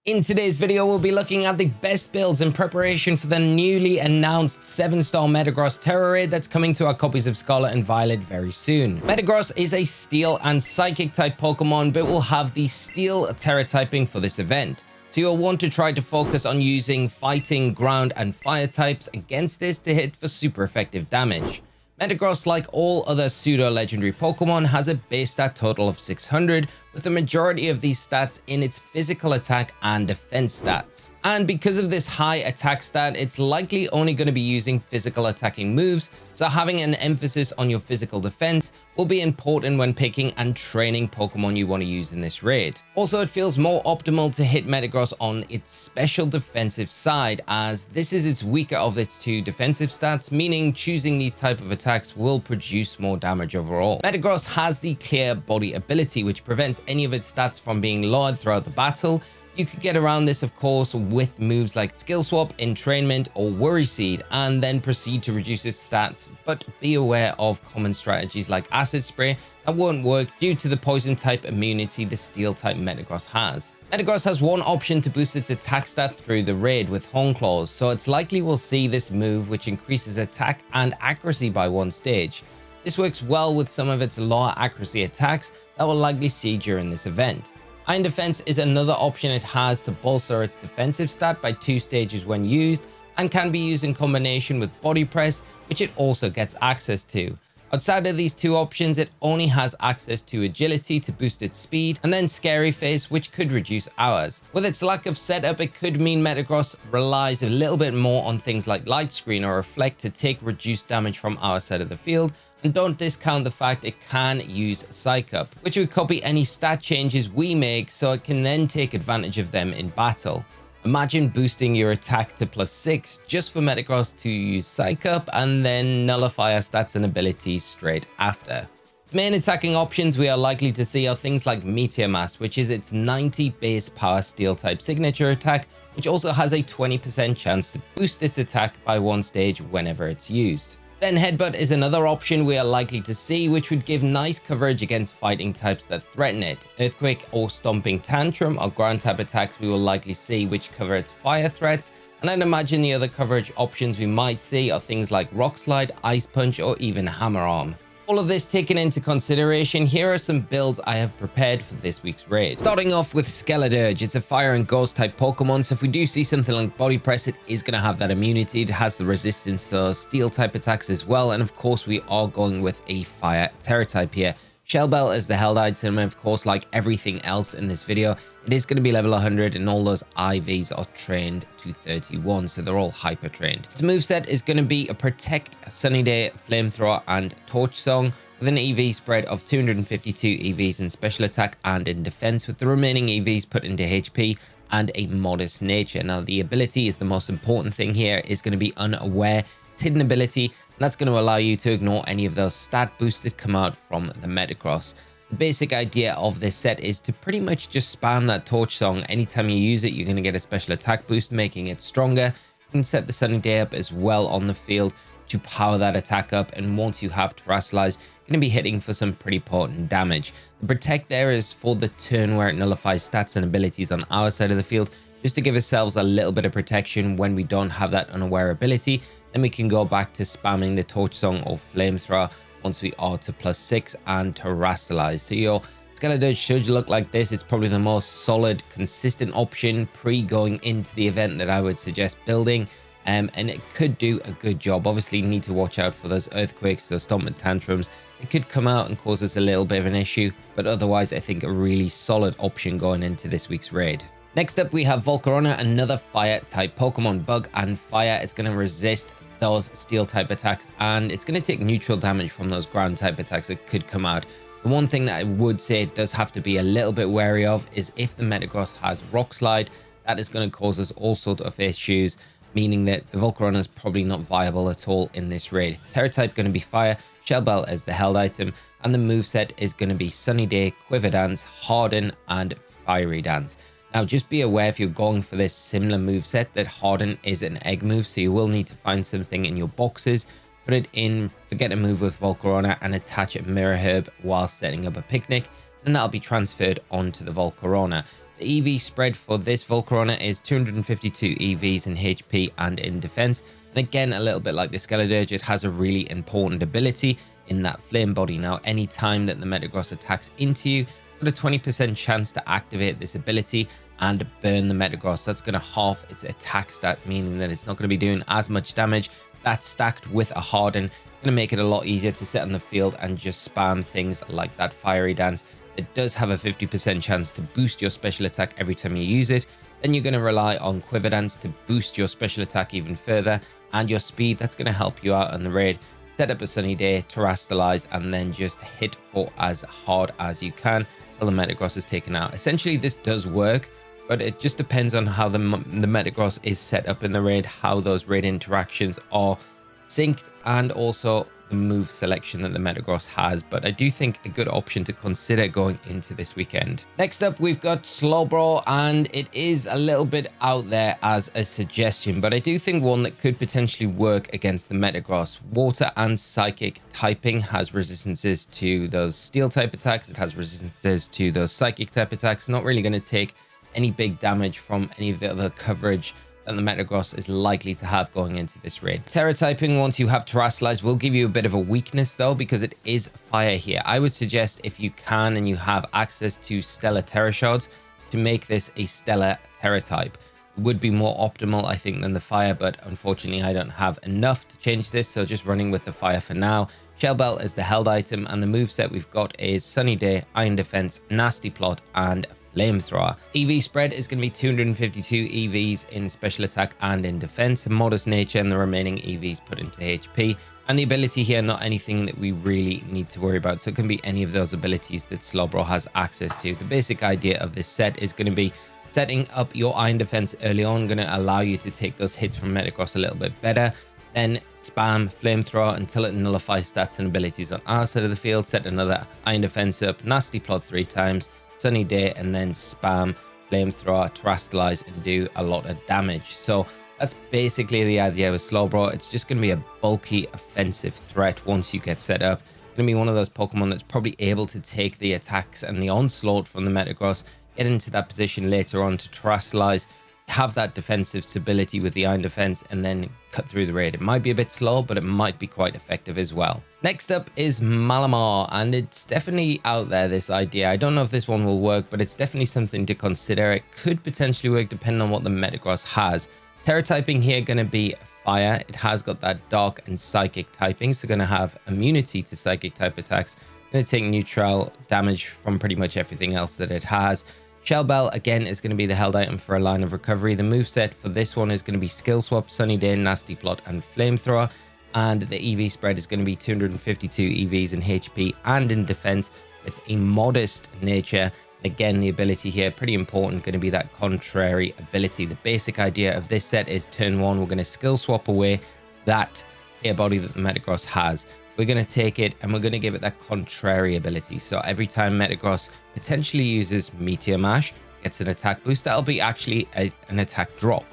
In today's video, we'll be looking at the best builds in preparation for the newly announced 7-star METAGROSS Tera Raid that's coming to our copies of Scarlet and Violet very soon. METAGROSS is a Steel and Psychic type Pokemon, but will have the Steel Tera typing for this event. So you'll want to try to focus on using Fighting, Ground, and Fire types against this to hit for super effective damage. METAGROSS, like all other pseudo-legendary Pokemon, has a base stat total of 600, with the majority of these stats in its physical attack and defense stats. And because of this high attack stat, it's likely only going to be using physical attacking moves, so having an emphasis on your physical defense will be important when picking and training Pokemon you want to use in this raid. Also, it feels more optimal to hit METAGROSS on its special defensive side, as this is its weaker of its two defensive stats, meaning choosing these type of attacks will produce more damage overall. METAGROSS has the Clear Body ability, which prevents any of its stats from being lowered throughout the battle. You could get around this, of course, with moves like Skill Swap, Entrainment, or Worry Seed, and then proceed to reduce its stats, but be aware of common strategies like Acid Spray that won't work due to the Poison type immunity the Steel type METAGROSS has. METAGROSS has one option to boost its attack stat through the raid with Horn Claws, so it's likely we'll see this move, which increases attack and accuracy by one stage. This works well with some of its lower accuracy attacks that we'll likely see during this event. Iron Defense is another option it has to bolster its defensive stat by 2 stages when used, and can be used in combination with Body Press, which it also gets access to. Outside of these two options, it only has access to Agility to boost its speed, and then Scary Face, which could reduce hours. With its lack of setup, it could mean METAGROSS relies a little bit more on things like Light Screen or Reflect to take reduced damage from our side of the field, and don't discount the fact it can use Psych Up, which would copy any stat changes we make so it can then take advantage of them in battle. Imagine boosting your attack to +6 just for METAGROSS to use Psych Up and then nullify our stats and abilities straight after. Main attacking options we are likely to see are things like Meteor Mass, which is its 90 base power Steel type signature attack, which also has a 20% chance to boost its attack by one stage whenever it's used. Then Headbutt is another option we are likely to see, which would give nice coverage against fighting types that threaten it. Earthquake or Stomping Tantrum are ground type attacks we will likely see which cover its fire threats, and I'd imagine the other coverage options we might see are things like Rock Slide, Ice Punch, or even Hammer Arm. All of this taken into consideration, here are some builds I have prepared for this week's raid. Starting off with Skeledirge. It's a Fire and Ghost type Pokemon, so if we do see something like Body Press, it is going to have that immunity. It has the resistance to those Steel type attacks as well, and of course we are going with a Fire Tera type here. Shell Bell is the held item, and of course, like everything else in this video, it is going to be level 100, and all those IVs are trained to 31, so they're all hyper trained. Its moveset is going to be a Protect, Sunny Day, Flamethrower, and Torch Song, with an EV spread of 252 EVs in special attack and in defense, with the remaining EVs put into HP and a modest nature. Now, the ability is the most important thing here, is going to be Unaware. It's hidden ability, and that's going to allow you to ignore any of those stat boosts that come out from the METAGROSS. The basic idea of this set is to pretty much just spam that Torch Song. Anytime you use it, you're going to get a special attack boost, making it stronger. You can set the Sunny Day up as well on the field to power that attack up, and once you have Terrasilize, you're going to be hitting for some pretty potent damage. The Protect there is for the turn where it nullifies stats and abilities on our side of the field, just to give ourselves a little bit of protection when we don't have that Unaware ability. Then we can go back to spamming the Torch Song or Flamethrower once we are to +6 and Terrasilize. So your Skeledirge should look like this. It's probably the most solid, consistent option pre-going into the event that I would suggest building. And it could do a good job. Obviously, you need to watch out for those Earthquakes, those Stomping Tantrums. It could come out and cause us a little bit of an issue, but otherwise, I think a really solid option going into this week's raid. Next up, we have Volcarona, another Fire type Pokemon. Bug and Fire. It's going to resist those Steel type attacks, and it's going to take neutral damage from those ground type attacks that could come out. The one thing that I would say it does have to be a little bit wary of is if the METAGROSS has Rock Slide, that is going to cause us all sorts of issues, meaning that the Volcarona is probably not viable at all in this raid. Tera type going to be Fire, Shell Bell as the held item, and the moveset is going to be Sunny Day, Quiver Dance, Harden, and Fiery Dance. Now, just be aware if you're going for this similar moveset that Harden is an egg move, so you will need to find something in your boxes, put it in, forget a move with Volcarona, and attach a Mirror Herb while setting up a picnic, and that'll be transferred onto the Volcarona. The EV spread for this Volcarona is 252 EVs in HP and in defense. And again, a little bit like the Skeledirge, it has a really important ability in that flame body. Now, any time that the Metagross attacks into you, got a 20% chance to activate this ability and burn the Metagross. That's going to halve its attack stat, meaning that it's not going to be doing as much damage. That's stacked with a harden. It's going to make it a lot easier to sit on the field and just spam things like that fiery dance. It does have a 50% chance to boost your special attack every time you use it. Then you're going to rely on Quiver Dance to boost your special attack even further, and your speed. That's going to help you out on the raid. Set up a Sunny Day, Terrastalize, and then just hit for as hard as you can till the Metagross is taken out. Essentially, this does work, but it just depends on how the Metagross is set up in the raid, how those raid interactions are synced, and also the move selection that the Metagross has. But I do think a good option to consider going into this weekend. Next up, we've got Slowbro, and it is a little bit out there as a suggestion, but I do think one that could potentially work against the Metagross. Water and Psychic typing has resistances to those Steel type attacks. It has resistances to those Psychic type attacks. Not really going to take any big damage from any of the other coverage that the Metagross is likely to have going into this raid. Terra typing, once you have Terrastalize, will give you a bit of a weakness though, because it is fire here. I would suggest, if you can and you have access to Stellar Terra Shards, to make this a Stellar Terra type. It would be more optimal, I think, than the fire, but unfortunately I don't have enough to change this, so just running with the fire for now. Shell Belt is the held item, and the moveset we've got is Sunny Day, Iron Defense, Nasty Plot, and Flamethrower. EV spread is going to be 252 EVs in special attack and in defense, Modest Nature, and the remaining EVs put into HP. And the ability here, not anything that we really need to worry about, so it can be any of those abilities that Slowbro has access to. The basic idea of this set is going to be setting up your Iron Defense early on, going to allow you to take those hits from Metagross a little bit better. Then spam Flamethrower until it nullifies stats and abilities on our side of the field. Set another Iron Defense up, Nasty Plot 3 times, Sunny Day, and then spam Flamethrower, Terrastalize, and do a lot of damage. So that's basically the idea with Slowbro. It's just going to be a bulky offensive threat once you get set up. Going to be one of those Pokemon that's probably able to take the attacks and the onslaught from the Metagross, get into that position later on to Terrastalize, have that defensive stability with the Iron Defense, and then cut through the raid. It might be a bit slow, but it might be quite effective as well. Next up is Malamar, and it's definitely out there, this idea. I don't know if this one will work, but it's definitely something to consider. It could potentially work depending on what the Metagross has. Terra typing here going to be fire. It has got that Dark and Psychic typing, so going to have immunity to Psychic type attacks. Going to take neutral damage from pretty much everything else that it has. Shell Bell, again, is going to be the held item for a line of recovery. The moveset for this one is going to be Skill Swap, Sunny Day, Nasty Plot, and Flamethrower. And the EV spread is going to be 252 EVs in HP and in defense with a Modest Nature. Again, the ability here, pretty important, going to be that Contrary ability. The basic idea of this set is turn one, we're going to Skill Swap away that air body that the Metagross has. We're going to take it and we're going to give it that Contrary ability. So every time Metagross potentially uses Meteor Mash, gets an attack boost, that'll be actually an attack drop.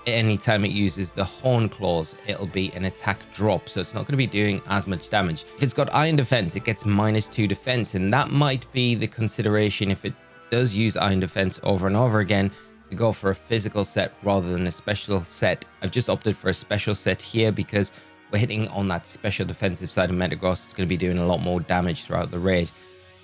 Anytime it uses the Horn Claws, it'll be an attack drop. So it's not going to be doing as much damage. If it's got Iron Defense, it gets -2 defense. And that might be the consideration if it does use Iron Defense over and over again, to go for a physical set rather than a special set. I've just opted for a special set here because we're hitting on that special defensive side of Metagross. It's going to be doing a lot more damage throughout the raid.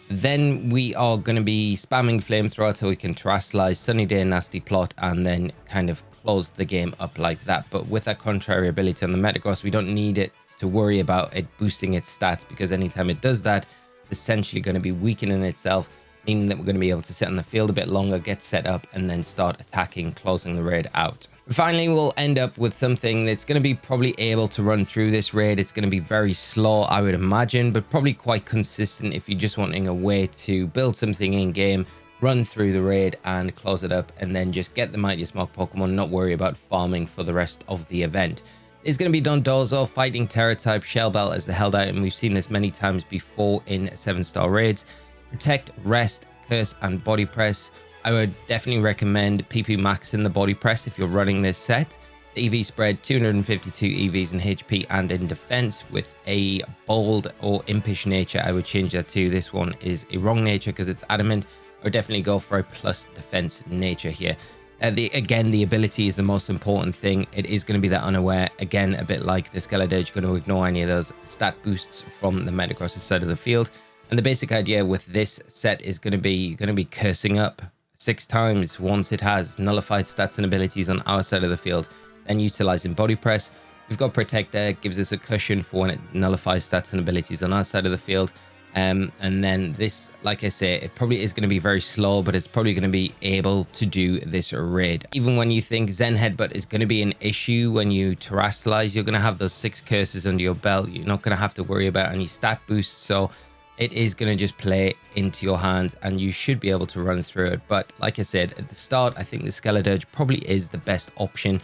Then we are going to be spamming Flamethrower till we can Terrastalize, Sunny Day, Nasty Plot, and then kind of close the game up like that. But with that Contrary ability on the Metagross, we don't need it to worry about it boosting its stats, because anytime it does that, it's essentially going to be weakening itself, meaning that we're going to be able to sit on the field a bit longer, get set up, and then start attacking, closing the raid out. Finally, we'll end up with something that's going to be probably able to run through this raid. It's going to be very slow, I would imagine, but probably quite consistent if you're just wanting a way to build something in game, run through the raid and close it up, and then just get the Mightiest Mark Pokemon, not worry about farming for the rest of the event. It's going to be Dondozo, Fighting Terra type, Shell Bell as the held item. We've seen this many times before in 7-star raids. Protect, Rest, Curse, and Body Press. I would definitely recommend PP Max in the Body Press if you're running this set. The EV spread, 252 EVs in HP and in defense with a bold or impish nature. I would change that to, this one is a wrong nature because it's adamant. I would definitely go for a plus defense nature here. Again, the ability is the most important thing. It is going to be that unaware. Again, a bit like the Skeledirge, going to ignore any of those stat boosts from the Metagross side of the field. And the basic idea with this set is going to be cursing up 6 times once it has nullified stats and abilities on our side of the field, then utilizing body press. We've got protect there, gives us a cushion for when it nullifies stats and abilities on our side of the field. And then this, like I say, it probably is going to be very slow, but it's probably going to be able to do this raid. Even when you think Zen Headbutt is going to be an issue when you terrestrialize, you're going to have those 6 curses under your belt. You're not going to have to worry about any stat boosts. So it is going to just play into your hands and you should be able to run through it. But like I said, at the start, I think the Skeledirge probably is the best option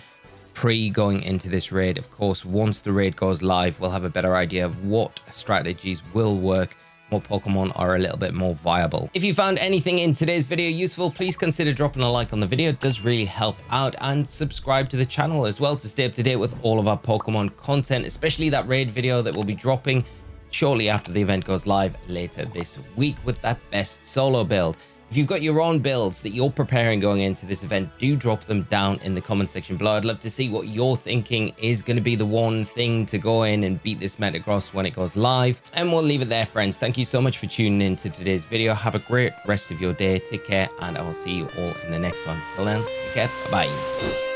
pre going into this raid. Of course, once the raid goes live, we'll have a better idea of what strategies will work, what Pokemon are a little bit more viable. If you found anything in today's video useful, please consider dropping a like on the video. It does really help out, and subscribe to the channel as well to stay up to date with all of our Pokemon content, especially that raid video that will be dropping shortly after the event goes live later this week with that best solo build. If you've got your own builds that you're preparing going into this event, do drop them down in the comment section below. I'd love to see what you're thinking is going to be the one thing to go in and beat this Metagross when it goes live. And we'll leave it there, friends. Thank you so much for tuning in to today's video. Have a great rest of your day. Take care, and I will see you all in the next one. Till then, take care. Bye-bye.